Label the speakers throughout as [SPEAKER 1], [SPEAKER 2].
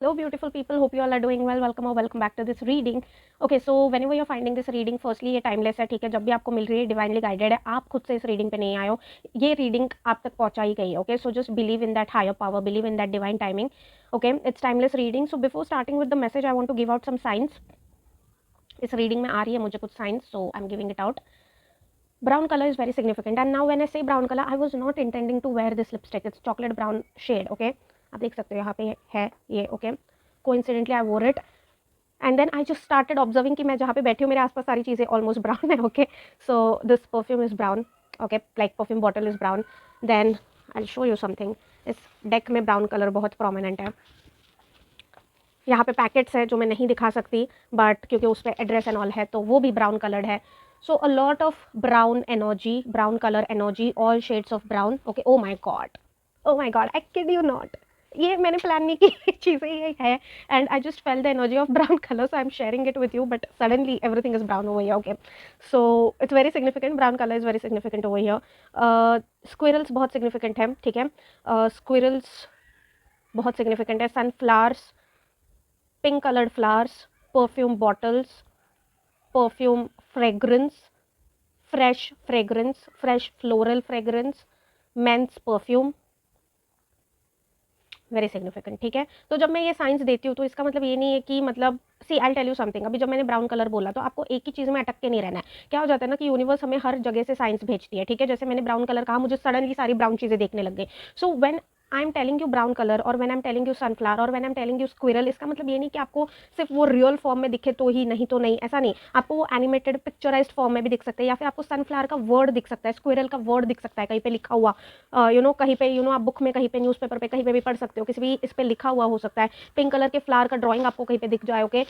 [SPEAKER 1] Hello beautiful people, hope you all are doing well. Welcome back to this reading. Okay, so whenever you're finding this reading, firstly ये timeless है, ठीक है. जब भी आपको मिल रही है डिवाइनली गाइडेड है, आप खुद से इस रीडिंग पे नहीं आए हो, ये रीडिंग आप तक पहुंचा ही गई है. Okay, so just believe in that higher power, believe in that divine timing. Okay, it's timeless reading. So before starting with the message I want to give out some signs. इस reading में आ रही है मुझे कुछ signs, so I am giving it out. Brown color is very significant, and now when I say brown color, I was not intending to wear this lipstick. It's chocolate brown shade. Okay, आप देख सकते हो यहाँ पे है ये. Okay, coincidentally I wore it, and then I just started observing कि मैं जहाँ पे बैठी हूँ मेरे आसपास सारी चीज़ें almost brown है. Okay, so this perfume is brown. Okay, like perfume bottle is brown. Then I'll show you something. इस deck में brown color बहुत prominent है. यहाँ पे पैकेट्स है जो मैं नहीं दिखा सकती, बट क्योंकि उस पर एड्रेस एंड ऑल है तो वो भी ब्राउन कलर्ड है. So a lot of brown energy, brown colour energy, all shades of brown. Okay, oh my god, I kid you not. ये मैंने प्लान नहीं की चीज़ें ये है, and I just feel the energy of brown colour, so I am sharing it with you, but suddenly everything is brown over here. Okay, so it's very significant. Brown colour is very significant over here. Squirrels बहुत significant है, ठीक है. Squirrels बहुत significant है. Sunflowers, pink colored flowers, perfume bottles, perfume fragrance, fresh floral fragrance, men's perfume. Very significant, ठीक है. तो जब मैं ये साइंस देती हूँ तो इसका मतलब ये नहीं है कि मतलब सी आई टेल यू समथिंग. अभी जब मैंने ब्राउन कलर बोला तो आपको एक ही चीज़ में अटक के नहीं रहना है. क्या हो जाता है ना कि यूनिवर्स हमें हर जगह से साइंस भेजती है, ठीक है. जैसे मैंने ब्राउन कलर कहा, मुझे सडनली सारी ब्राउन चीज़ें देखने लग गई. So when I am telling you brown colour, और when I am telling you sunflower, और when I am telling you squirrel, इसका मतलब ये नहीं कि आपको सिर्फ वो रियल फॉर्म में दिखे तो ही, नहीं तो नहीं, ऐसा नहीं. आपको वो एनिमेटेड पिक्चराइज्ड फॉर्म में भी दिख सकते हैं, या फिर आपको सनफ्लावर का वर्ड दिख सकता है, स्क्विरल का वर्ड दिख सकता है कहीं पे लिखा हुआ. कहीं पे आप बुक में, कहीं पे न्यूज़पेपर पे, कहीं पे भी पढ़ सकते हो, किसी भी इस पे लिखा हुआ हो सकता है. पिंक कलर के फ्लावर का ड्राइंग आपको कहीं पे दिख जाए. Okay,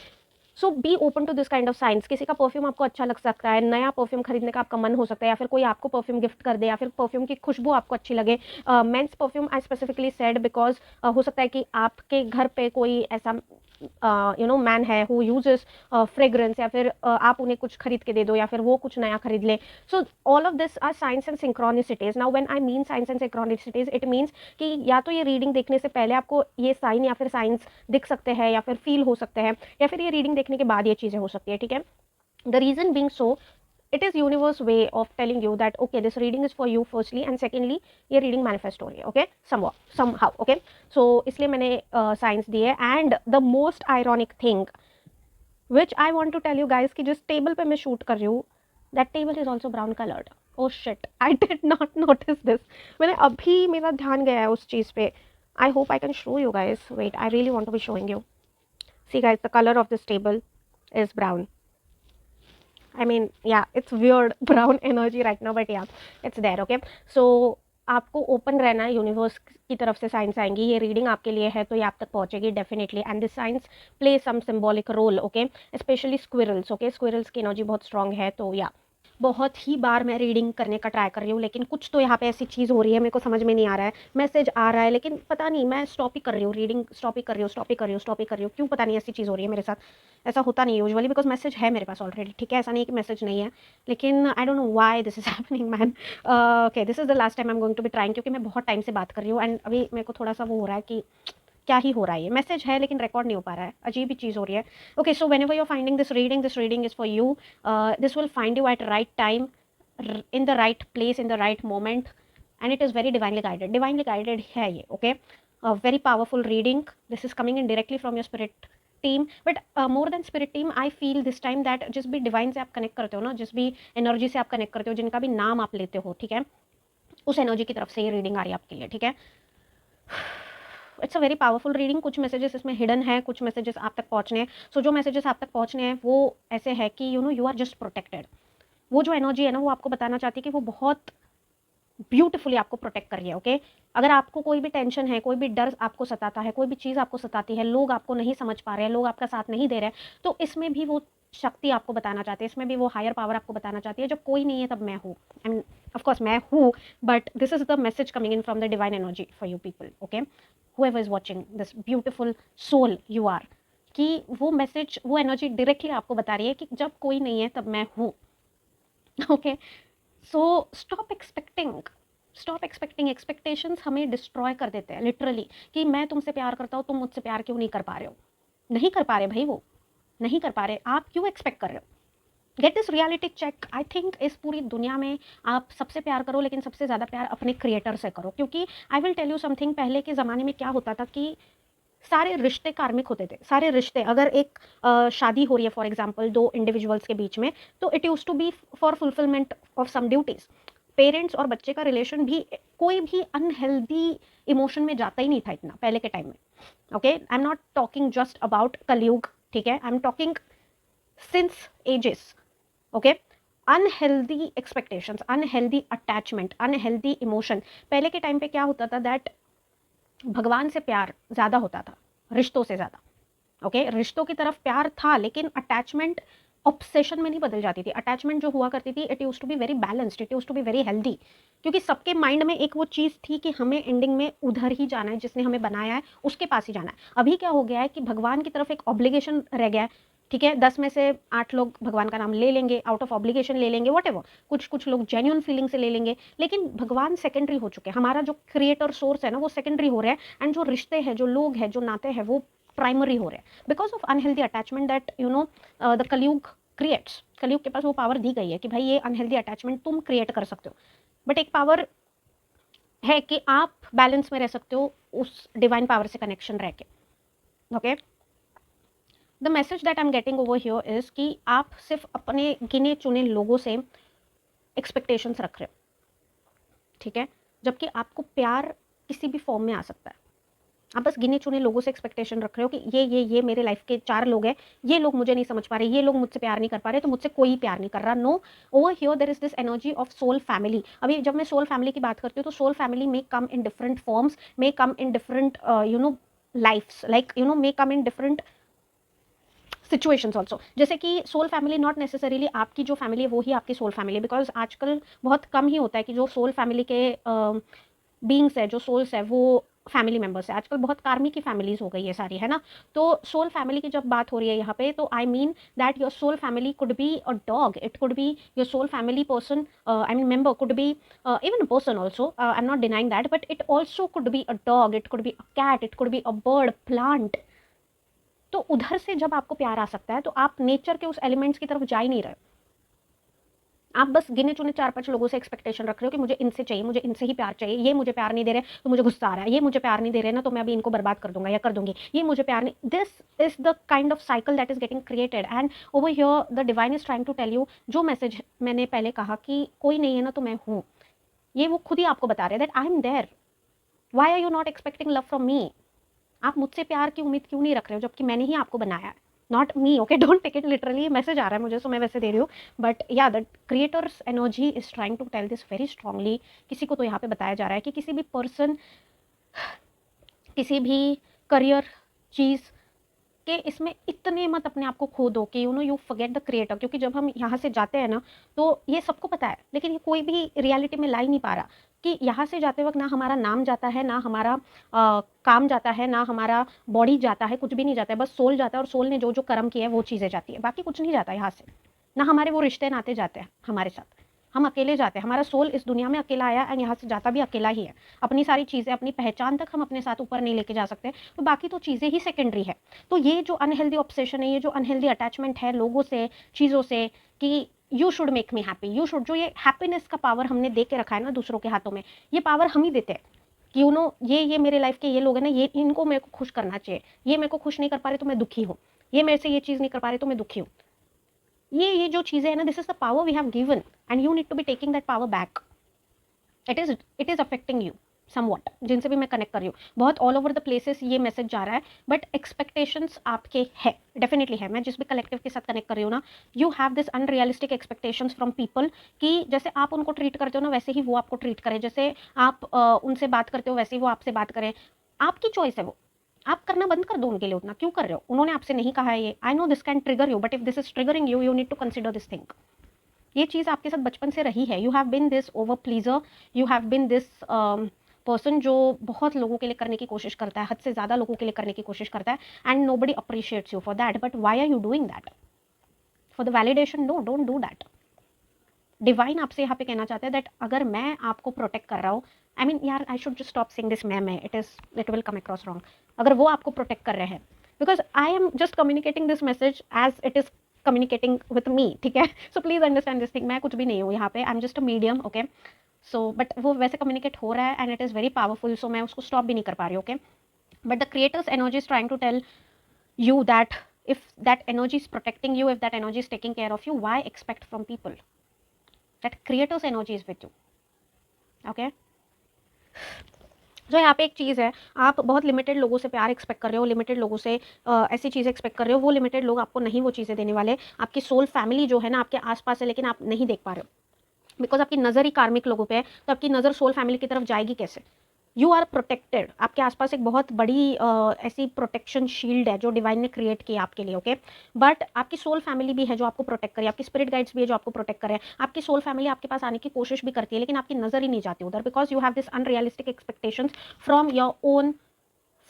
[SPEAKER 1] so be open to this kind of signs. किसी का परफ्यूम आपको अच्छा लग सकता है, नया परफ्यूम खरीदने का आपका मन हो सकता है, या फिर कोई आपको परफ्यूम गिफ्ट कर दे, या फिर परफ्यूम की खुशबू आपको अच्छी लगे. Men's perfume I specifically said because हो सकता है कि आपके घर पे कोई ऐसा मैन है हु यूजेस फ्रेग्रेंस, या फिर आप उन्हें कुछ खरीद के दे दो, या फिर वो कुछ नया खरीद ले. So all of this are science and synchronicities. Now when I mean science and synchronicities, it means कि या तो ये रीडिंग देखने से पहले आपको ये साइन या फिर साइंस दिख सकते हैं, या फिर फील हो सकते हैं, या फिर ये रीडिंग देखने के बाद ये चीज़ें हो सकती है, ठीक है. The reason being so, it is universe way of telling you that okay, this reading is for you firstly, and secondly ये reading manifest हो रही है. okay, somehow. okay, so इसलिए मैंने साइंस दी है. and the most ironic thing which I want to tell you guys कि जिस table पे मैं शूट कर रही हूँ, that table is also brown colored. oh shit, I did not notice this. मैंने अभी मेरा ध्यान गया है उस चीज़ पे. I hope I can show you guys. wait, I really want to be showing you. see guys, the color of this table is brown. I mean, yeah, it's weird brown energy right now, but yeah, it's there. okay, so आपको open रहना है. Universe की तरफ से science आएंगी. ये reading आपके लिए है तो ये आप तक पहुंचेगी definitely. And this signs play some symbolic role. Okay, specially squirrels. Okay, squirrels की एनर्जी बहुत स्ट्रांग है. तो या बहुत ही बार मैं रीडिंग करने का ट्राई कर रही हूँ, लेकिन कुछ तो यहाँ पे ऐसी चीज़ हो रही है, मेरे को समझ में नहीं आ रहा है. मैसेज आ रहा है लेकिन पता नहीं, मैं स्टॉप ही कर रही हूँ रीडिंग, स्टॉप ही कर रही हूँ. क्यों पता नहीं ऐसी चीज़ हो रही है मेरे साथ. ऐसा होता नहीं यूजुअली, बिकॉज मैसेज है मेरे पास ऑलरेडी, ठीक है. ऐसा नहीं है कि मैसेज नहीं है, लेकिन I don't know why this is happening man. Okay, this is the last time I am going to be trying, क्योंकि मैं बहुत टाइम से बात कर रही हूँ, एंड अभी मेरे को थोड़ा सा वो हो रहा है कि क्या ही हो रहा है. ये मैसेज है लेकिन रिकॉर्ड नहीं हो पा रहा है, अजीब ही चीज़ हो रही है. Okay, so whenever you are finding this reading is for you. This will find you at right time, in the right place, in the right moment, and it is very divinely guided है ये. okay, a very powerful reading. this is coming in directly from your spirit team, but more than spirit team, I feel this time that जिस भी divine से आप connect करते हो ना, जिस भी एनर्जी से आप कनेक्ट करते हो, जिनका भी नाम आप लेते हो, ठीक है, उस एनर्जी की तरफ से ये रीडिंग आ रही है आपके लिए, ठीक है. It's a very powerful reading. कुछ मैसेजेस इसमें हिडन है, कुछ मैसेजेस आप तक पहुंचने हैं. सो जो मैसेजेस आप तक पहुंचने हैं वो ऐसे है कि यू आर जस्ट प्रोटेक्टेड. वो जो एनर्जी है ना, वो आपको बताना चाहती है कि वो बहुत ब्यूटीफुली आपको प्रोटेक्ट कर रही है. ओके, अगर आपको कोई भी टेंशन है, कोई भी डर आपको सताता है, कोई भी चीज़ आपको सताती है, लोग आपको नहीं समझ पा रहे हैं, लोग आपका साथ नहीं दे रहे हैं, तो इसमें भी वो शक्ति आपको बताना चाहती है, इसमें भी वो हायर पावर आपको बताना चाहती है, जब कोई नहीं है तब मैं हूँ. आई मीन ऑफकोर्स मैं हूँ, but this is the message coming in from the divine energy for you people. Okay, whoever is watching this beautiful soul you are, कि वो मैसेज, वो एनर्जी डायरेक्टली आपको बता रही है कि जब कोई नहीं है तब मैं हूँ. Okay, so stop expecting stop expecting. Expectations हमें डिस्ट्रॉय कर देते हैं लिटरली, कि मैं तुमसे प्यार करता हूँ, तुम मुझसे प्यार क्यों नहीं कर पा रहे हो? नहीं कर पा रहे भाई, वो नहीं कर पा रहे, आप क्यों एक्सपेक्ट कर रहे हो? Get this reality check. I think इस पूरी दुनिया में आप सबसे प्यार करो, लेकिन सबसे ज़्यादा प्यार अपने क्रिएटर से करो। क्योंकि I will tell you something, पहले के ज़माने में क्या होता था कि सारे रिश्ते कार्मिक होते थे। सारे रिश्ते, अगर एक शादी हो रही है फॉर एग्जांपल दो इंडिविजुअल्स के बीच में, तो it use to be for fulfilment of some duties. Parents और बच्चे का रिलेशन भी कोई भी अनहेल्दी इमोशन में जाता ही नहीं था इतना पहले के टाइम में। Okay, I am not talking just about कलयुग, ठीक है, I am talking since ages. Okay, unhealthy expectations, unhealthy attachment, unhealthy emotion. पहले के टाइम पे क्या होता था दैट भगवान से प्यार ज़्यादा होता था रिश्तों से ज़्यादा। ओके, रिश्तों की तरफ प्यार था, लेकिन अटैचमेंट ऑब्सेशन में नहीं बदल जाती थी। अटैचमेंट जो हुआ करती थी, it use to be very balanced, it use to be very healthy. क्योंकि सबके माइंड में एक वो चीज़ थी कि हमें एंडिंग में उधर ही जाना है, जिसने हमें बनाया है उसके पास ही जाना है। अभी क्या हो गया है कि भगवान की तरफ एक ऑब्लिगेशन रह गया है, ठीक है, 10 में से 8 लोग भगवान का नाम ले लेंगे, आउट ऑफ ऑब्लिगेशन ले लेंगे, वट एवर, कुछ लोग जेन्यून फीलिंग से ले लेंगे, लेकिन भगवान सेकेंडरी हो चुके हैं। हमारा जो क्रिएटर सोर्स है ना, वो सेकेंडरी हो रहा है, एंड जो रिश्ते हैं, जो लोग हैं, जो नाते हैं, वो प्राइमरी हो रहे हैं because of unhealthy attachment that you know the कलयुग क्रिएट्स। कलयुग के पास वो पावर दी गई है कि भाई ये अनहेल्दी अटैचमेंट तुम क्रिएट कर सकते हो, बट एक पावर है कि आप बैलेंस में रह सकते हो उस डिवाइन पावर से कनेक्शन रह के। Okay, the message that I am getting over here is कि आप सिर्फ अपने गिने चुने लोगों से एक्सपेक्टेशंस रख रहे हो, ठीक है, जबकि आपको प्यार किसी भी फॉर्म में आ सकता है। आप बस गिने चुने लोगों से एक्सपेक्टेशन रख रहे हो कि ये मेरे लाइफ के 4 लोग हैं, ये लोग मुझे नहीं समझ पा रहे, ये लोग मुझसे प्यार नहीं कर पा रहे, तो मुझसे कोई प्यार नहीं कर रहा। No, over here there is this energy of soul family. अभी जब मैं सोल फैमिली की बात करती हूँ, तो soul family may come in different forms, may come in different lifes, like may come in different situations also. जैसे कि सोल फैमिली नॉट नेसेसरीली आपकी जो फैमिली है वो ही आपकी सोल फैमिली, बिकॉज आजकल बहुत कम ही होता है कि जो सोल फैमिली के बींग्स है, जो सोल्स है, वो फैमिली मेंबर्स है। आजकल बहुत कार्मी की फैमिलीज हो गई है सारी, है ना। तो सोल फैमिली की जब बात हो रही है यहाँ पे, तो I mean that your soul family could be a dog, it could be your soul family person, I mean member could be even a person also, I'm not denying that, but it also could be a dog, it could be a cat, it could be a bird, plant। तो उधर से जब आपको प्यार आ सकता है, तो आप नेचर के उस एलिमेंट्स की तरफ जा ही नहीं रहे। आप बस गिने चुने 4-5 लोगों से एक्सपेक्टेशन रख रहे हो कि मुझे इनसे चाहिए, मुझे इनसे ही प्यार चाहिए, ये मुझे प्यार नहीं दे रहे तो मुझे गुस्सा आ रहा है, ये मुझे प्यार नहीं दे रहे ना, तो मैं अभी इनको बर्बाद कर दूंगा या कर दूंगी, ये मुझे प्यार नहीं। This is the kind of cycle that is getting created, and over here the divine is trying to tell you, जो मैसेज मैंने पहले कहा कि कोई नहीं है ना तो मैं हूँ, ये वो खुद ही आपको बता रहे हैं that I am there. Why are you not expecting love from me? आप मुझसे प्यार की उम्मीद क्यों नहीं रख रहे हो, जबकि मैंने ही आपको बनाया है, not me. Okay, don't take it literally, message आ रहा है मुझे, सो मैं वैसे दे रही हूँ, but yeah the creator's energy is trying to tell this very strongly. किसी को तो यहाँ पे बताया जा रहा है कि किसी भी पर्सन, किसी भी करियर चीज़ कि इसमें इतने मत अपने आप को खो दो कि यू फॉरगेट द क्रिएटर। क्योंकि जब हम यहाँ से जाते हैं ना, तो ये सबको पता है, लेकिन ये कोई भी रियलिटी में ला ही नहीं पा रहा कि यहाँ से जाते वक्त ना हमारा नाम जाता है, ना हमारा काम जाता है, ना हमारा बॉडी जाता है, कुछ भी नहीं जाता है, बस सोल जाता है, और सोल ने जो जो कर्म किया है वो चीज़ें जाती है, बाकी कुछ नहीं जाता यहाँ से। ना हमारे वो रिश्ते नाते जाते हैं हमारे साथ, हम अकेले जाते हैं, हमारा सोल इस दुनिया में अकेला आया एंड यहाँ से जाता भी अकेला ही है। अपनी सारी चीज़ें, अपनी पहचान तक हम अपने साथ ऊपर नहीं लेके जा सकते, तो बाकी तो चीज़ें ही सेकेंडरी है। तो ये जो अनहेल्दी ऑब्सेशन है, ये जो अनहेल्दी अटैचमेंट है लोगों से, चीज़ों से, कि you should make me happy, you should, जो ये हैप्पीनेस का पावर हमने दे के रखा है ना दूसरों के हाथों में, ये पावर हम ही देते हैं कि ये मेरे लाइफ के ये लोग हैं ना, ये इनको मेरे को खुश करना चाहिए, ये मेरे को खुश नहीं कर पा रहे तो मैं दुखी हूँ, ये मेरे से ये चीज़ नहीं कर पा रहे तो मैं दुखी हूँ। ये जो चीज़ें हैं ना, this is the power we have given, and you need to be taking that power back. It is affecting you somewhat, जिनसे भी मैं कनेक्ट कर रही हूँ, बहुत ऑल ओवर द प्लेसेस ये मैसेज जा रहा है, बट एक्सपेक्टेशंस आपके है, डेफिनेटली है। मैं जिस भी कलेक्टिव के साथ कनेक्ट कर रही हूँ ना, you have this unrealistic expectations from people कि जैसे आप उनको ट्रीट करते हो ना, वैसे ही वो आपको ट्रीट करें, जैसे आप उनसे बात करते हो वैसे ही वो आपसे बात करें। आपकी चॉइस है वो, आप करना बंद कर दो उनके लिए, उतना क्यों कर रहे हो? उन्होंने आपसे नहीं कहा है ये, I know this can trigger you, but if this is triggering you, you need to consider this thing. ये चीज़ आपके साथ बचपन से रही है, you have been this over pleaser, you have been this person जो बहुत लोगों के लिए करने की कोशिश करता है, हद से ज़्यादा लोगों के लिए करने की कोशिश करता है, and nobody appreciates you for that. But why are you doing that? For the validation? No, don't do that. Divine आपसे यहाँ पे कहना चाहता है दैट अगर मैं आपको प्रोटेक्ट कर रहा हूँ, आई मीन यार I should just stop saying this मैं, it will come across wrong. अगर वो आपको प्रोटेक्ट कर रहे हैं, because I am just communicating this message as it is communicating with me, ठीक है। So please understand this thing, मैं कुछ भी नहीं हूँ यहाँ पे, I am just a medium, okay. So but वो वैसे कम्युनिकेट हो रहा है and it is very powerful, सो मैं उसको स्टॉप भी नहीं कर पा रही, okay. But the creator's energy is trying to tell you that if that energy is protecting you, if that energy is taking care of you, why expect from people? That creator's energy is with you, okay? जो यहाँ पे एक चीज़ है, आप बहुत limited लोगों से प्यार एक्सपेक्ट कर रहे हो, लिमिटेड लोगों से ऐसी चीज़ें एक्सपेक्ट कर रहे हो, वो लिमिटेड लोग आपको नहीं वो चीज़ें देने वाले। आपकी सोल फैमिली जो है ना आपके आसपास है, लेकिन आप नहीं देख पा रहे हो, बिकॉज आपकी नज़र ही कार्मिक लोगों पे है, तो आपकी नज़र सोल फैमिली की तरफ जाएगी कैसे? यू आर प्रोटेक्टेड, आपके आसपास एक बहुत बड़ी ऐसी प्रोटेक्शन शील्ड है जो डिवाइन ने क्रिएट की आपके लिए, ओके। बट आपकी सोल फैमिली भी है जो आपको प्रोटेक्ट करे, आपकी स्पिरिट गाइड्स भी है जो आपको प्रोटेक्ट करे। आपकी सोल फैमिली आपके पास आने की कोशिश भी करती है, लेकिन आपकी नज़र ही नहीं जाती उधर, because you have this unrealistic expectations from your own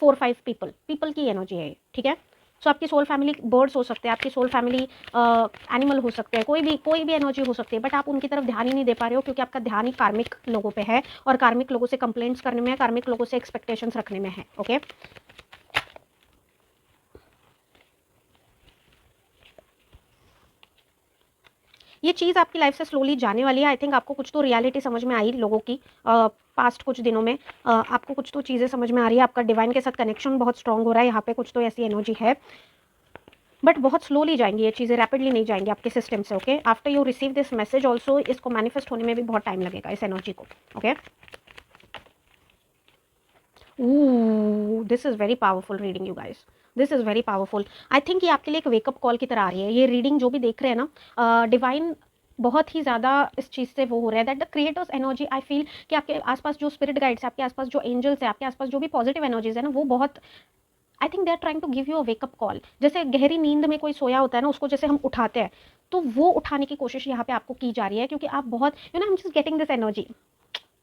[SPEAKER 1] 4-5 people की एनर्जी है, ठीक है। सो आपकी सोल फैमिली बर्ड्स हो सकते हैं, आपकी सोल फैमिली एनिमल हो सकते हैं, कोई भी एनर्जी हो सकती है, बट आप उनकी तरफ ध्यान ही नहीं दे पा रहे हो, क्योंकि आपका ध्यान ही कार्मिक लोगों पे है, और कार्मिक लोगों से कंप्लेंट्स करने में है, कार्मिक लोगों से एक्सपेक्टेशंस रखने में है, ओके। ये चीज़ आपकी लाइफ से स्लोली जाने वाली है। आई थिंक आपको कुछ तो रियलिटी समझ में आई लोगों की पास्ट कुछ दिनों में, आपको कुछ तो चीज़ें समझ में आ रही है, आपका डिवाइन के साथ कनेक्शन बहुत स्ट्रॉन्ग हो रहा है, यहाँ पे कुछ तो ऐसी एनर्जी है, बट बहुत स्लोली जाएंगी ये चीज़ें, रैपिडली नहीं जाएंगी आपके सिस्टम से, okay. After you receive this message also इसको मैनिफेस्ट होने में भी बहुत टाइम लगेगा, इस एनर्जी को, okay. This is very powerful reading you guys, this is very powerful. I think ये आपके लिए एक वेकअप कॉल की तरह आ रही है, ये रीडिंग जो भी देख रहे हैं ना, डिवाइन बहुत ही ज़्यादा इस चीज़ से वो हो रहा है that the creator's energy, I feel कि आपके आसपास जो स्पिरिट गाइड्स है, आपके आसपास जो एंजल्स है, आपके आसपास जो भी पॉजिटिव एनर्जीज है ना, वो बहुत, I think they are trying to give you a wake up call. जैसे गहरी नींद में कोई सोया होता है ना, उसको जैसे हम उठाते हैं, तो वो उठाने की कोशिश यहाँ पे आपको की जा रही है, क्योंकि आप बहुत you know I am just getting this energy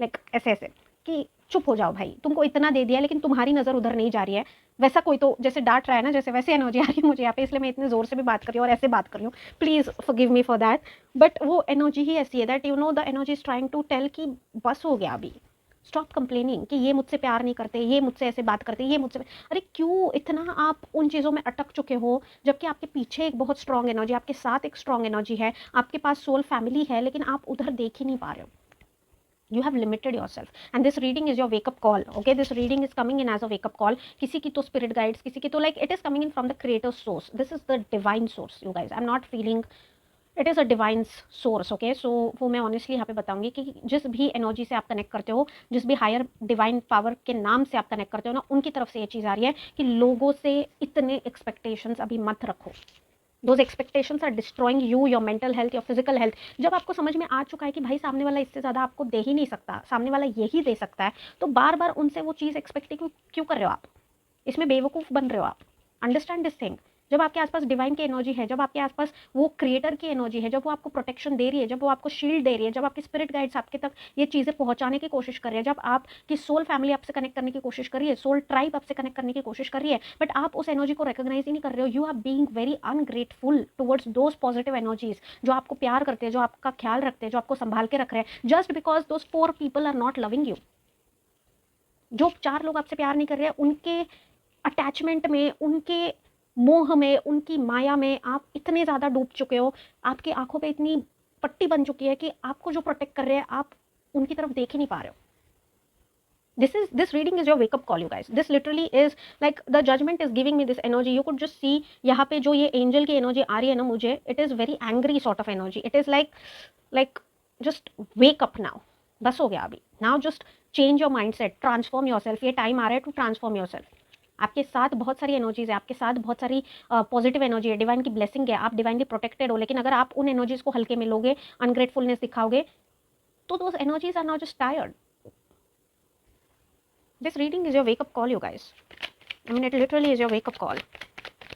[SPEAKER 1] like ऐसे ऐसे कि चुप हो जाओ भाई, तुमको इतना दे दिया लेकिन तुम्हारी नज़र उधर नहीं जा रही है। वैसा कोई तो जैसे डांट रहा है ना, जैसे वैसे एनर्जी आ रही है मुझे यहाँ पे, इसलिए मैं इतने ज़ोर से भी बात कर रही हूँ और ऐसे बात कर रही हूँ, please forgive me for that. But वो एनर्जी ही ऐसी है that you know the energy is trying to tell कि बस हो गया अभी, स्टॉप कंप्लेनिंग कि ये मुझसे प्यार नहीं करते, ये मुझसे ऐसे बात करते, ये मुझसे, अरे क्यों इतना आप उन चीज़ों में अटक चुके हो, जबकि आपके पीछे एक बहुत स्ट्रॉन्ग एनर्जी, आपके साथ एक स्ट्रॉन्ग एनर्जी है, आपके पास सोल फैमिली है, लेकिन आप उधर देख ही नहीं पा रहे हो। You have limited yourself and this reading is your wake up call, okay? This reading is coming in as a wake up call, किसी की तो spirit guides, किसी की तो like it is coming in from the creator source, this is the divine source you guys, I'm not feeling it is a divine source, okay. So वो मैं honestly यहाँ पे बताऊंगी कि जिस भी एनर्जी से आप कनेक्ट करते हो, जिस भी हायर डिवाइन पावर के नाम से आप कनेक्ट करते हो ना, उनकी तरफ से ये चीज़ आ रही है कि लोगों से इतने एक्सपेक्टेशंस अभी मत रखो। Those expectations are destroying you, your mental health, your physical health. जब आपको समझ में आ चुका है कि भाई सामने वाला इससे ज़्यादा आपको दे ही नहीं सकता, सामने वाला यही दे सकता है, तो बार बार उनसे वो चीज़ एक्सपेक्ट क्यों कर रहे हो आप? इसमें बेवकूफ़ बन रहे हो आप। Understand this thing. जब आपके आसपास डिवाइन की एनर्जी है, जब आपके आसपास वो क्रिएटर की एनर्जी है, जब वो आपको प्रोटेक्शन दे रही है, जब वो आपको शील्ड दे रही है, जब आपकी स्पिरिट गाइड्स आपके तक ये चीज़ें पहुंचाने की कोशिश कर रहे हैं, जब आपकी सोल फैमिली आपसे कनेक्ट करने की कोशिश कर रही है, सोल ट्राइब आपसे कनेक्ट करने की कोशिश कर रही है, बट आप उस एनर्जी को रिकॉग्नाइज ही नहीं कर रहे हो। You are being very ungrateful towards those positive energies जो आपको प्यार करते हैं, जो आपका ख्याल रखते हैं, जो आपको संभाल के रख रहे हैं, just because those 4 people are not loving you. जो 4 लोग आपसे प्यार नहीं कर रहे हैं, उनके अटैचमेंट में, उनके मोह में, उनकी माया में आप इतने ज़्यादा डूब चुके हो, आपकी आंखों पे इतनी पट्टी बन चुकी है कि आपको जो प्रोटेक्ट कर रहे हैं आप उनकी तरफ देख ही नहीं पा रहे हो। this reading is your wake up call you guys. This literally is like the judgment is giving me this energy. You could just see यहाँ पे जो ये एंजल की एनर्जी आ रही है ना मुझे, it is very angry sort of energy. It is like just wake up now. बस हो गया अभी. Now just change your mindset, transform yourself. ये टाइम आ रहा है to transform yourself. आपके साथ बहुत सारी एनर्जीज है, आपके साथ बहुत सारी पॉजिटिव एनर्जी है, डिवाइन की ब्लेसिंग है, आप डिवाइनली प्रोटेक्टेड हो, लेकिन अगर आप उन एनर्जीज को हल्के में लोगे, अनग्रेटफुलनेस दिखाओगे, तो those energies are not just tired. This reading is your wake up call you guys. I mean it literally is your wake up call.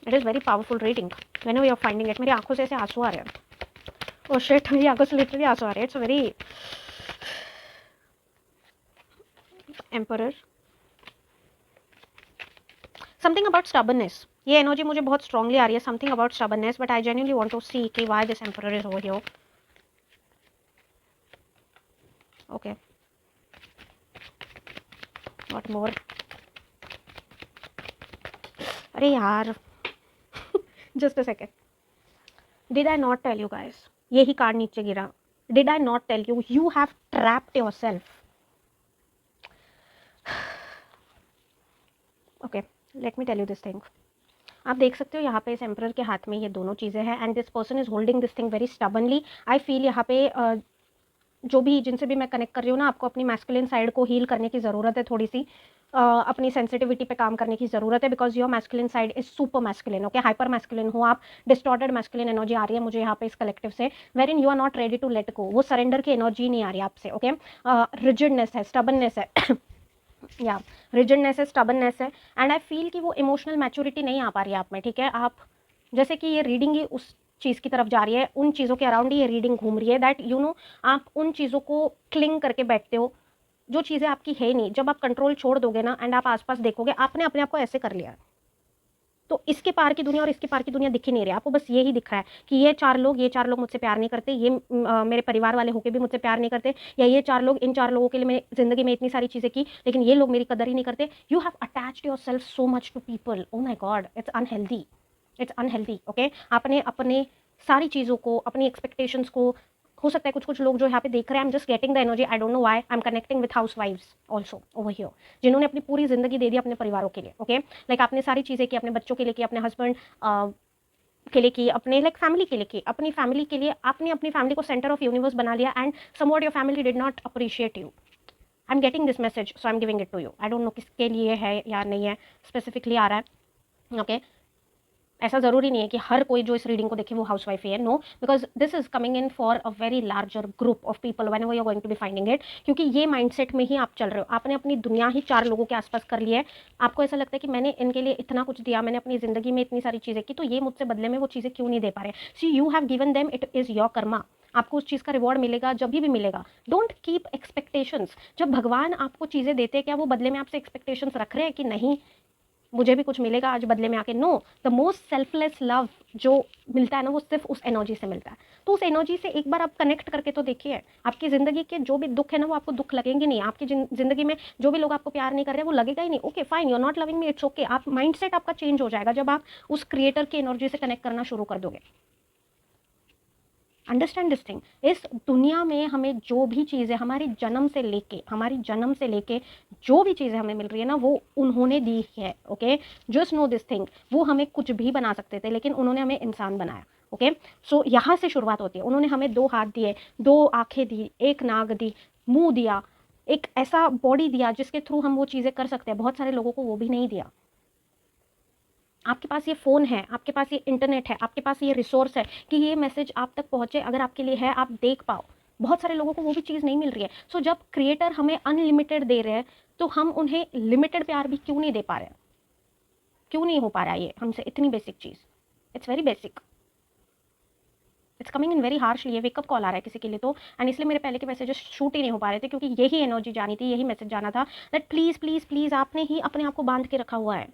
[SPEAKER 1] It is very powerful reading. Whenever you are finding it, मेरी आंखों से ऐसे आंसू आ रहे हैं। Oh shit, मेरी आंखों से लिटरली आंसू आ रहे हैं। It's very emperor, something about stubbornness. ये एनर्जी मुझे बहुत स्ट्रांगली आ रही है, something about stubbornness, but I genuinely want to see कि why this emperor is over here. Okay, what more? अरे यार just a second, did I not tell you guys, यही कार्ड नीचे गिरा, did I not tell you, you have trapped yourself. Okay, let me tell you this thing. आप देख सकते हो यहाँ पे इस एम्परर के हाथ में ये दोनों चीज़ें हैं and this person is holding this thing very stubbornly. I feel यहाँ पे जो भी जिनसे भी मैं कनेक्ट कर रही हूँ ना, आपको अपनी मैस्कुलिन साइड को हील करने की ज़रूरत है, थोड़ी सी अपनी सेंसिटिविटी पे काम करने की ज़रूरत है, because your masculine side is super masculine. Okay, hyper masculine हो आप, डिस्टॉर्टेड मैस्कुलिन एनर्जी आ रही है मुझे यहाँ पे इस कलेक्टिव से, wherein you are not ready to let go. वो सरेंडर की एनर्जी नहीं आ रही आपसे। ओके, रिजिडनेस है, स्टबननेस है या रिजिडनेस है, स्टबननेस है एंड आई फील कि वो इमोशनल मैच्योरिटी नहीं आ पा रही है आप में। ठीक है, आप जैसे कि ये रीडिंग ही उस चीज़ की तरफ जा रही है, उन चीज़ों के अराउंड ही ये रीडिंग घूम रही है, दैट यू नो आप उन चीज़ों को क्लिंग करके बैठते हो जो चीज़ें आपकी है नहीं। जब आप कंट्रोल छोड़ दोगे ना एंड आप आसपास देखोगे, आपने अपने आप को ऐसे कर लिया है, तो इसके पार की दुनिया और इसके पार की दुनिया दिख ही नहीं रही, आपको बस ये ही दिख रहा है कि ये चार लोग मुझसे प्यार नहीं करते, ये मेरे परिवार वाले होके भी मुझसे प्यार नहीं करते, या ये चार लोग, इन चार लोगों के लिए मैंने जिंदगी में इतनी सारी चीज़ें की लेकिन ये लोग मेरी कदर ही नहीं करते। You have attached yourself so much to people, oh my god, it's unhealthy, it's unhealthy. Okay, आपने अपने सारी चीज़ों को, अपनी एक्सपेक्टेशंस को, हो सकता है कुछ कुछ लोग जो यहाँ पे देख रहे हैं, I am just getting the energy, I don't know why, I am connecting with हाउस वाइफ्स ऑल्सो ओवर हियर, जिन्होंने अपनी पूरी जिंदगी दे दी अपने परिवारों के लिए। ओके, लाइक आपने सारी चीज़ें की, अपने बच्चों के लिए की, अपने हस्बैंड के लिए की, अपने लाइक फैमिली के लिए की, अपनी फैमिली के लिए आपने अपनी फैमिली को सेंटर ऑफ यूनिवर्स बना लिया and somewhat your family did not appreciate you. I am getting this message, so I am giving it to you. I don't know किसके लिए है या नहीं है, स्पेसिफिकली आ रहा है। ओके, ऐसा ज़रूरी नहीं है कि हर कोई जो इस रीडिंग को देखे वो हाउसवाइफ ही है, no, because this is coming in for a very larger group of people whenever you are going to be finding it, क्योंकि ये माइंडसेट में ही आप चल रहे हो, आपने अपनी दुनिया ही चार लोगों के आसपास कर ली है। आपको ऐसा लगता है कि मैंने इनके लिए इतना कुछ दिया, मैंने अपनी ज़िंदगी में इतनी सारी चीज़ें की, तो ये मुझसे बदले में वो चीज़ें क्यों नहीं दे पा रहे। See you have given them, it is your karma, आपको उस चीज़ का रिवॉर्ड मिलेगा जब भी मिलेगा। Don't keep expectations. जब भगवान आपको चीज़ें देते हैं, क्या वो बदले में आपसे एक्सपेक्टेशंस रख रहे हैं कि नहीं मुझे भी कुछ मिलेगा आज बदले में आके? No, the most selfless love जो मिलता है ना, वो सिर्फ उस एनर्जी से मिलता है। तो उस एनर्जी से एक बार आप कनेक्ट करके तो देखिए, आपकी ज़िंदगी के जो भी दुख है ना, वो आपको दुख लगेंगे नहीं। आपकी ज़िंदगी में जो भी लोग आपको प्यार नहीं कर रहे, वो लगेगा ही नहीं। Okay fine, you are not loving me, it's okay. आप माइंडसेट आपका चेंज हो जाएगा जब आप उस क्रिएटर की एनर्जी से कनेक्ट करना शुरू कर दोगे। अंडरस्टैंड दिस थिंग, इस दुनिया में हमें जो भी चीज़ें हमारी जन्म से लेके जो भी चीज़ें हमें मिल रही है ना, वो उन्होंने दी है। Okay, just know this thing, वो हमें कुछ भी बना सकते थे लेकिन उन्होंने हमें इंसान बनाया। ओके, सो यहाँ से शुरुआत होती है। उन्होंने हमें दो हाथ दिए, दो आंखें दी, एक नाक दी, मुंह दिया, एक ऐसा बॉडी दिया जिसके थ्रू हम वो चीज़ें कर सकते हैं। बहुत सारे लोगों को वो भी नहीं दिया। आपके पास ये फ़ोन है, आपके पास ये इंटरनेट है, आपके पास ये रिसोर्स है कि ये मैसेज आप तक पहुँचे, अगर आपके लिए है, आप देख पाओ। बहुत सारे लोगों को वो भी चीज़ नहीं मिल रही है। सो जब क्रिएटर हमें अनलिमिटेड दे रहे हैं, तो हम उन्हें लिमिटेड प्यार भी क्यों नहीं दे पा रहे हैं? क्यों नहीं हो पा रहा है ये हमसे इतनी basic cheese? It's very basic, it's coming in very harshly. ये वेकअप कॉल आ रहा है किसी के लिए तो, एंड इसलिए मेरे पहले के मैसेजेस शूट ही नहीं हो पा रहे थे, क्योंकि यही एनर्जी जानी थी, यही मैसेज जाना था, दैट प्लीज़ प्लीज़ प्लीज़, आपने ही अपने आप को बांध के रखा हुआ है,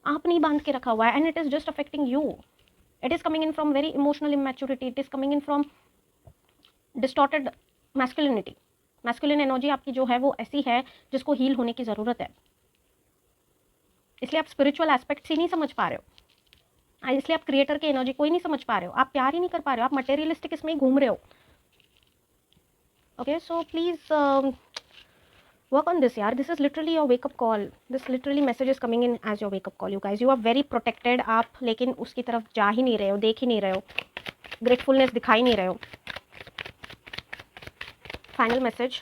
[SPEAKER 1] आपने ही बांध के रखा हुआ है, and it is just affecting you. It is coming in from very emotional immaturity. It is coming in from distorted masculinity. Masculine energy आपकी जो है वो ऐसी है जिसको हील होने की ज़रूरत है। इसलिए आप स्पिरिचुअल एस्पेक्ट्स ही नहीं समझ पा रहे हो, इसलिए आप क्रिएटर की एनर्जी को ही नहीं समझ पा रहे हो, आप प्यार ही नहीं कर पा रहे हो, आप मटेरियलिस्टिक इसमें ही घूम रहे हो। Okay, so please work on this, yaar. This is literally your wake up call. This literally message is coming in as your wake up call, you guys. You are very protected. आप लेकिन उसकी तरफ जा ही नहीं रहे हो, देख ही नहीं रहे हो, ग्रेटफुलनेस दिखाई नहीं रहे हो। Final message,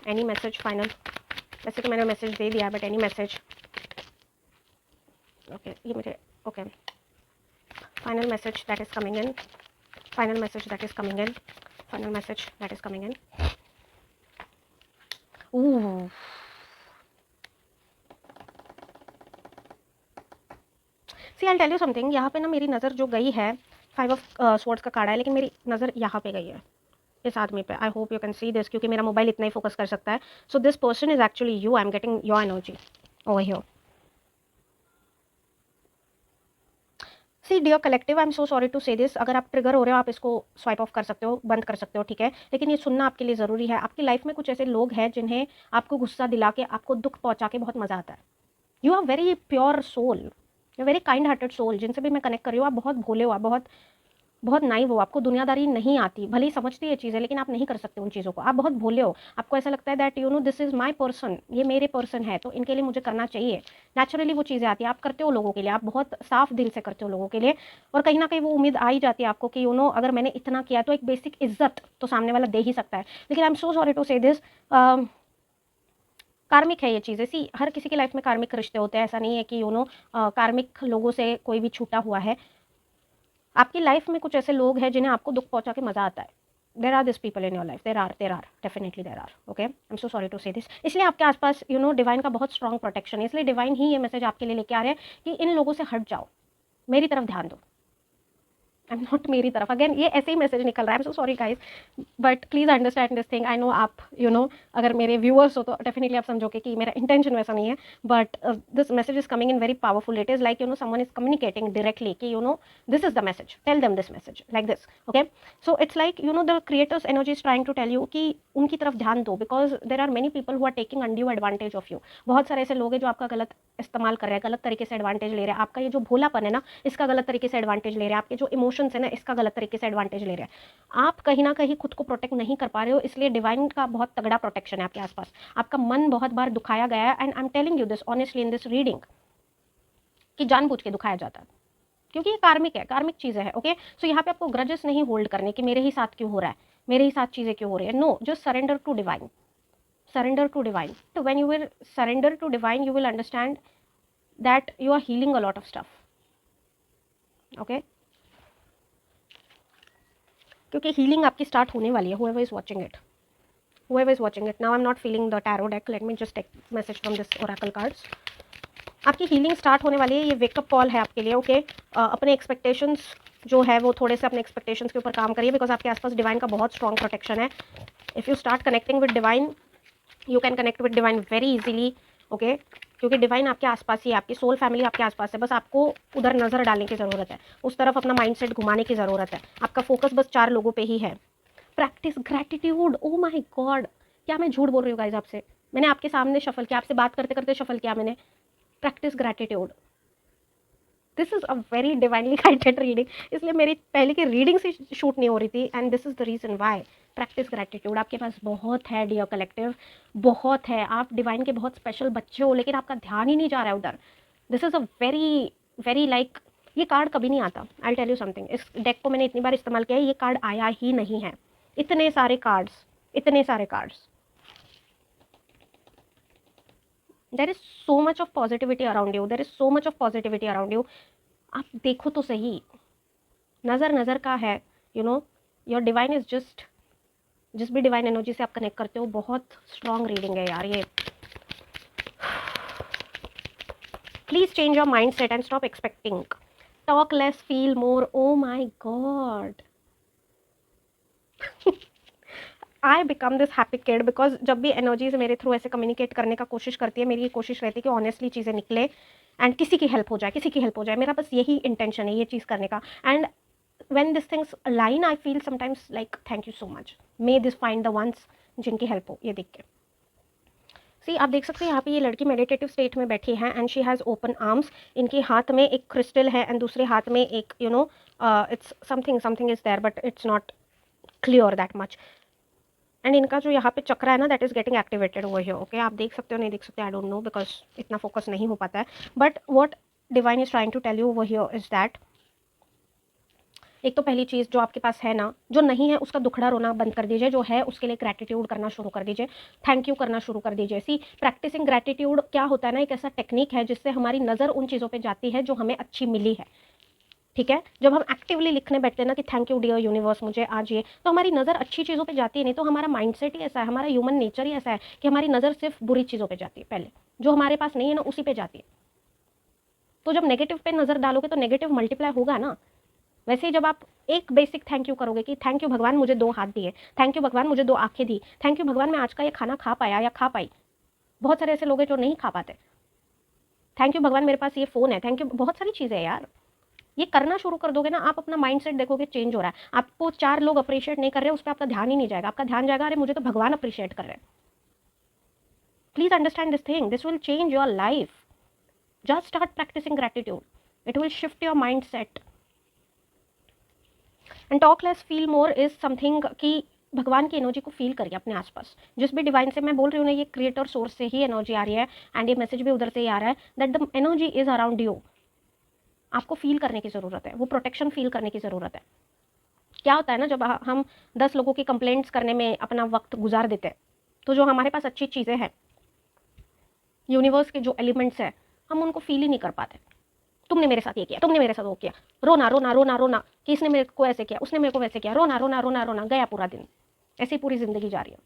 [SPEAKER 1] any message final. वैसे तो मैंने मैसेज दे दिया, बट एनी मैसेज। ओके, ये मेरे okay, final message that is coming in, final message that is coming in, final message that is coming in. Ooh. See, I'll tell you something. यहाँ पे ना मेरी नज़र जो गई है, 5 ऑफ स्वॉर्ड्स का कार्ड है, लेकिन मेरी नज़र यहाँ पे गई है, इस आदमी पे। I hope you can see this, क्योंकि मेरा मोबाइल इतना ही फोकस कर सकता है। So this person is actually you. I am getting your energy over here. See dear collective, I am so sorry to say this, अगर आप trigger हो रहे हो आप इसको स्वाइप ऑफ कर सकते हो, बंद कर सकते हो, ठीक है, लेकिन ये सुनना आपके लिए ज़रूरी है। आपकी लाइफ में कुछ ऐसे लोग हैं जिन्हें आपको गुस्सा दिला के, आपको दुख पहुंचा के बहुत मज़ा आता है। You are very pure soul, you very kind hearted soul, जिनसे भी मैं कनेक्ट कर रही हूँ, आप बहुत भोले हो, आप बहुत बहुत नाइव हो, आपको दुनियादारी नहीं आती, भले ही समझती है चीज़ें, लेकिन आप नहीं कर सकते उन चीज़ों को, आप बहुत भोले हो, आपको ऐसा लगता है that you know this is my person, ये मेरे पर्सन है, तो इनके लिए मुझे करना चाहिए। नेचुरली वो चीज़ें आती है, आप करते हो लोगों के लिए, आप बहुत साफ दिल से करते हो लोगों के लिए, और कहीं ना कहीं वो उम्मीद आ ही जाती है आपको कि यू नो अगर मैंने इतना किया तो एक बेसिक इज्जत तो सामने वाला दे ही सकता है। लेकिन I am so sorry to say this, karmic है ये चीज़ें। सी हर किसी की लाइफ में कार्मिक रिश्ते होते हैं, ऐसा नहीं है कि यू नो कार्मिक लोगों से कोई भी छूटा हुआ है। आपकी लाइफ में कुछ ऐसे लोग हैं जिन्हें आपको दुख पहुंचा के मजा आता है। There are this people in your life, there are definitely there are, okay, I am so sorry to say this. इसलिए आपके आसपास यू नो डिवाइन का बहुत स्ट्रॉन्ग प्रोटेक्शन है, इसलिए डिवाइन ही ये मैसेज आपके लिए लेके आ रहे हैं कि इन लोगों से हट जाओ, मेरी तरफ ध्यान दो। आई एम नॉट मेरी तरफ, अगेन ये ऐसे ही मैसेज निकल रहा है, आई am so sorry guys, but please understand this thing. I know आप यू नो अगर मेरे व्यूअर्स हो तो डेफिनेटली आप समझोगे कि मेरा इंटेंशन वैसा नहीं है, but this message is coming in very powerful. It is like you know someone is communicating directly कि you know this is the message, tell them this message like this, okay. So it's like you know the creator's energy is trying to tell you कि उनकी तरफ ध्यान दो, because there are many people who are taking undue advantage of you. बहुत सारे ऐसे लोग हैं जो आपका गलत इस्तेमाल कर रहे हैं, गलत तरीके से एडवांटेज ले रहे हैं, आपका ये जो भोलापन है ना इसका गलत तरीके से एडवांटेज ले रहे हैं, आपके जो इमोशंस है ना इसका गलत तरीके से एडवांटेज ले रहे हैं। आप कहीं ना कहीं खुद को प्रोटेक्ट नहीं कर पा रहे हो, इसलिए डिवाइन का बहुत तगड़ा प्रोटेक्शन है आपके आसपास। आपका मन बहुत बार दुखाया गया है, and I am telling you this honestly in this reading कि जानबूझ के दुखाया जाता है, क्योंकि ये कार्मिक है, कार्मिक चीज़ें हैं, ओके। सो यहाँ पे आपको ग्रजेस नहीं होल्ड करने कि मेरे ही साथ क्यों हो रहा है, मेरे ही साथ चीज़ें क्यों हो रही है। No, just surrender to divine, surrender to divine. So when you will surrender to divine, you will understand that you are healing a lot of stuff, okay, क्योंकि हीलिंग आपकी स्टार्ट होने वाली है। whoever is watching it, whoever is watching it now, I'm not feeling the tarot deck, let me just take message from this oracle cards. आपकी healing start होने वाली है, ये वेकअप कॉल है आपके लिए, ओके। अपने एक्सपेक्टेशंस जो है वो थोड़े से अपने एक्सपेक्टेशंस के ऊपर काम करिए, बिकॉज आपके आसपास डिवाइन का बहुत स्ट्रॉन्ग प्रोटेक्शन है। If you start connecting with divine, you can connect with divine very easily, okay, क्योंकि डिवाइन आपके आसपास ही है, आपकी सोल फैमिली आपके आसपास है, बस आपको उधर नज़र डालने की ज़रूरत है, उस तरफ अपना माइंडसेट घुमाने की ज़रूरत है। आपका फोकस बस 4 लोगों पे ही है। Practice gratitude, oh my God, क्या मैं झूठ बोल रही हूँ गाइज आपसे, मैंने आपके सामने शफल किया, आपसे बात करते करते शफल किया मैंने। Practice gratitude, this is a very divinely guided reading, इसलिए मेरी पहले की रीडिंग से शूट नहीं हो रही थी, and this is the reason why. Practice gratitude आपके पास बहुत है डियर कलेक्टिव, बहुत है। आप डिवाइन के बहुत स्पेशल बच्चे हो, लेकिन आपका ध्यान ही नहीं जा रहा है उधर। This is a very very like, ये कार्ड कभी नहीं आता। आई टेल यू समथिंग, इस डेक को मैंने इतनी बार इस्तेमाल किया है, ये कार्ड आया ही नहीं है। इतने सारे कार्ड्स, इतने सारे cards, there is so much of positivity around you, there is so much of positivity around you. आप देखो तो सही, नज़र नज़र का है, you know your divine is just, जिस भी डिवाइन एनर्जी से आप कनेक्ट करते हो, बहुत स्ट्रॉन्ग रीडिंग है यार ये। Please change your mindset and stop expecting, talk less feel more, oh my god. I become this happy kid, because जब भी एनर्जीज मेरे थ्रू ऐसे कम्युनिकेट करने का कोशिश करती है, मेरी ये कोशिश रहती है कि ऑनेस्टली चीज़ें निकले एंड किसी की हेल्प हो जाए, किसी की हेल्प हो जाए, मेरा बस यही इंटेंशन है ये चीज़ करने का। And when these things align, I feel sometimes like thank you so much, may this find the ones जिनकी हेल्प हो। ये देख के सी आप देख सकते हैं यहाँ पे ये लड़की मेडिटेटिव स्टेट में बैठी है, and she has open arms, इनके हाथ में एक क्रिस्टल है एंड दूसरे हाथ में एक you know it's something is there, but it's not clear that much. And इनका जो यहाँ पे चक्र है ना, that is getting activated over here, okay. आप देख सकते हो नहीं देख सकते, आई डोंट नो, बिकॉज इतना फोकस नहीं हो पाता है, but what divine is trying to tell you over here is that, एक तो पहली चीज़ जो आपके पास है ना, जो नहीं है उसका दुखड़ा रोना बंद कर दीजिए, जो है उसके लिए ग्रैटिट्यूड करना शुरू कर दीजिए, थैंक यू करना शुरू कर दीजिए। सी प्रैक्टिसिंग ग्रैटिट्यूड क्या होता है ना, एक ऐसा टेक्निक है जिससे हमारी नज़र उन चीज़ों पे जाती है जो हमें अच्छी मिली है, ठीक है। जब हम एक्टिवली लिखने बैठते हैं ना कि थैंक यू डियर यूनिवर्स मुझे आज ये, तो हमारी नज़र अच्छी चीज़ों पे जाती है, नहीं तो हमारा माइंडसेट ही ऐसा है, हमारा ह्यूमन नेचर ही ऐसा है कि हमारी नज़र सिर्फ बुरी चीज़ों पे जाती है, पहले जो हमारे पास नहीं है ना उसी पे जाती है। तो जब नेगेटिव पे नज़र डालोगे तो नेगेटिव मल्टीप्लाई होगा ना। वैसे ही जब आप एक बेसिक थैंक यू करोगे कि थैंक यू भगवान मुझे 2 हाथ दिए, थैंक यू भगवान मुझे 2 आंखें दी, थैंक यू भगवान मैं आज का ये खाना खा पाया या खा पाई। बहुत सारे ऐसे लोग हैं जो नहीं खा पाते। थैंक यू भगवान मेरे पास ये फ़ोन है, थैंक यू, बहुत सारी चीज़ें हैं यार। ये करना शुरू कर दोगे ना, आप अपना माइंडसेट देखोगे चेंज हो रहा है। आपको 4 लोग अप्रिशिएट नहीं कर रहे, उस पर आपका ध्यान ही नहीं जाएगा, आपका ध्यान जाएगा अरे मुझे तो भगवान अप्रिशिएट कर रहे हैं। Please understand this thing, this will change your life. Just start practising gratitude, it will shift your mindset. And talk less feel more is something कि भगवान की एनर्जी को फील करिए अपने आसपास। जिस भी डिवाइन से मैं बोल रही हूँ ना, ये क्रिएटर सोर्स से ही एनर्जी आ रही है, एंड ये मैसेज भी उधर से ही आ रहा है that the energy is around you. आपको फील करने की ज़रूरत है, वो प्रोटेक्शन फील करने की ज़रूरत है। क्या होता है ना, जब हम 10 लोगों की कंप्लेंट्स करने में अपना वक्त गुजार देते हैं, तो जो हमारे पास अच्छी चीज़ें हैं, यूनिवर्स के जो एलिमेंट्स हैं, हम उनको फील ही नहीं कर पाते। तुमने मेरे साथ ये किया, तुमने मेरे साथ वो किया, रोना रोना रोना रोना कि इसने मेरे को ऐसे किया, उसने मेरे को वैसे किया, रोना रोना रोना रोना, गया पूरा दिन। ऐसे ही पूरी ज़िंदगी जा रही है।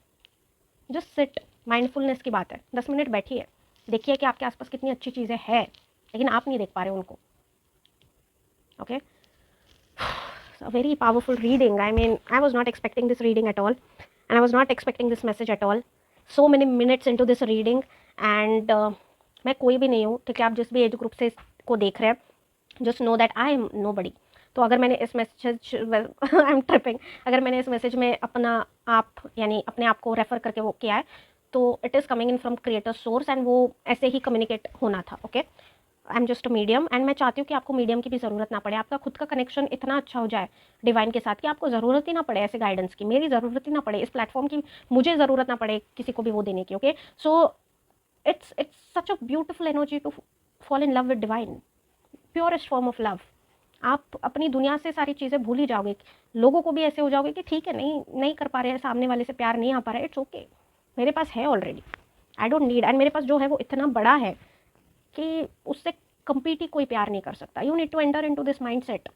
[SPEAKER 1] जस्ट सिट, माइंडफुलनेस की बात है, 10 मिनट बैठिए, देखिए कि आपके आसपास कितनी अच्छी चीज़ें हैं, लेकिन आप नहीं देख पा रहे उनको। Okay, a very powerful reading. I mean, I was not expecting this reading at all, and I was not expecting this message at all. So many minutes into this reading, and मैं कोई भी नहीं हूँ, ठीक है। आप जिस भी एज ग्रुप से इसको देख रहे हैं, just know that I am nobody. तो अगर मैंने इस मैसेज आई एम ट्रिपिंग, अगर मैंने इस मैसेज में अपना आप यानी अपने आप को रेफर करके वो किया है, तो it is coming in from creator source, and वो ऐसे ही कम्युनिकेट होना था। Okay, I am just a medium, and मैं चाहती हूँ कि आपको मीडियम की भी ज़रूरत ना पड़े। आपका खुद का कनेक्शन इतना अच्छा हो जाए डिवाइन के साथ कि आपको ज़रूरत ही ना पड़े ऐसे गाइडेंस की, मेरी ज़रूरत ही ना पड़े, इस प्लेटफॉर्म की मुझे ज़रूरत ना पड़े किसी को भी वो देने की। Okay, so it's such a beautiful energy to fall in love with divine, purest form of love. आप अपनी दुनिया से सारी चीज़ें भूल ही जाओगे, लोगों को भी ऐसे हो जाओगे कि ठीक है, नहीं कर पा रहे हैं, सामने वाले से प्यार नहीं आ पा रहा है, इट्स ओके, मेरे पास है already, I don't need. And मेरे पास जो है वो इतना बड़ा है कि उससे कंपीट ही कोई प्यार नहीं कर सकता। You need to enter into this mindset,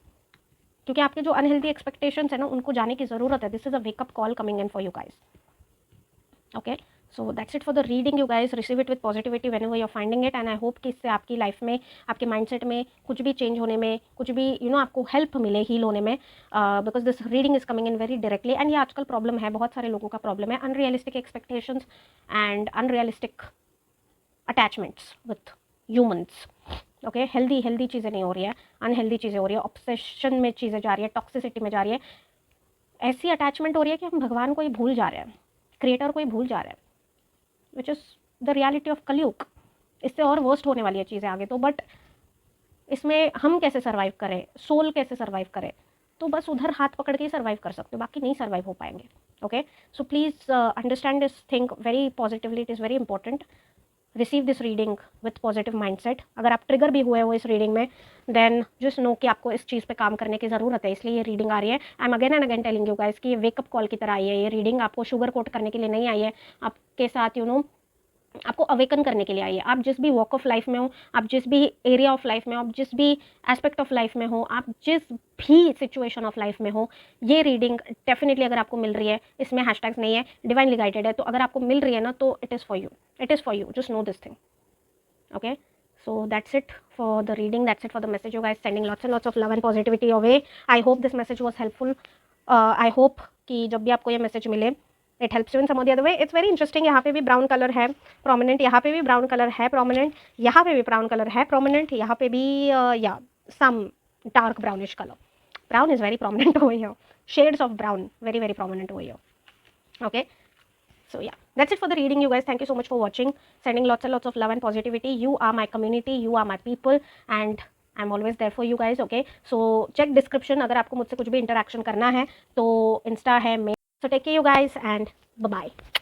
[SPEAKER 1] क्योंकि आपके जो अनहेल्दी एक्सपेक्टेशंस है ना, उनको जाने की ज़रूरत है। This is a wake up call coming in for you guys. Okay, so that's it for the reading you guys, receive it with positivity whenever you are finding it, and I hope कि इससे आपकी life में, आपके mindset में कुछ भी change होने में, कुछ भी आपको हेल्प मिले हील होने में, because this reading is coming in very directly. And ये आजकल प्रॉब्लम है, बहुत सारे लोगों का प्रॉब्लम है, unrealistic expectations and unrealistic attachments with humans. Okay, healthy चीज़ें नहीं हो रही है, अनहेल्दी चीज़ें हो रही है, ऑब्सेशन में चीज़ें जा रही है, टॉक्सिसिटी में जा रही है, ऐसी अटैचमेंट हो रही है कि हम भगवान को ही भूल जा रहे हैं, क्रिएटर को ही भूल जा रहे हैं, which is the reality of कलयुग। इससे और वर्स्ट होने वाली है चीज़ें आगे तो, बट इसमें हम कैसे सर्वाइव करें, सोल कैसे सर्वाइव करें, तो बस उधर हाथ पकड़ के ही सर्वाइव कर सकते हो, बाकी नहीं सर्वाइव हो पाएंगे। Okay, so please understand this thing very positively, it is very important. Receive this reading with positive mindset. अगर आप ट्रिगर भी हुए हो इस रीडिंग में, देन जस्ट नो कि आपको इस चीज़ पे काम करने की ज़रूरत है, इसलिए ये रीडिंग आ रही है। I am again and again telling you guys कि ये वेकअप कॉल की तरह आई है, ये रीडिंग आपको शुगर कोट करने के लिए नहीं आई है, आपके साथ आपको अवेकन करने के लिए आई है। आप जिस भी वॉक ऑफ लाइफ में हो, आप जिस भी एरिया ऑफ लाइफ में हो, आप जिस भी एस्पेक्ट ऑफ लाइफ में हो, आप जिस भी सिचुएशन ऑफ लाइफ में हो, ये रीडिंग डेफिनेटली अगर आपको मिल रही है, इसमें हैशटैग्स नहीं है, डिवाइनली गाइडेड है, तो अगर आपको मिल रही है ना, तो it is for you, it is for you, just know this thing. Okay, so that's it for the reading, that's it for the message you guys, sending lots and lots of love and positivity your way. I hope this message was helpful. I hope कि जब भी आपको ये message मिले, it helps you in सम और the other way. It's very interesting, यहाँ पे भी ब्राउन कलर है प्रोमिनेंट, यहाँ पे भी ब्राउन कलर है प्रोमिनेंट, यहाँ पे भी ब्राउन कलर है प्रोमिनेंट, यहाँ पे भी या some dark brownish colour. Brown is very prominent over here, shades of brown very very prominent over here. Okay, so yeah, that's it for the reading you guys. Thank you so much for watching, sending lots and lots of love and positivity. You are my community, you are my people, and I'm always there for you guys. Okay, so check description अगर आपको मुझसे कुछ भी interaction करना है तो insta है mail. So take care you guys and bye bye.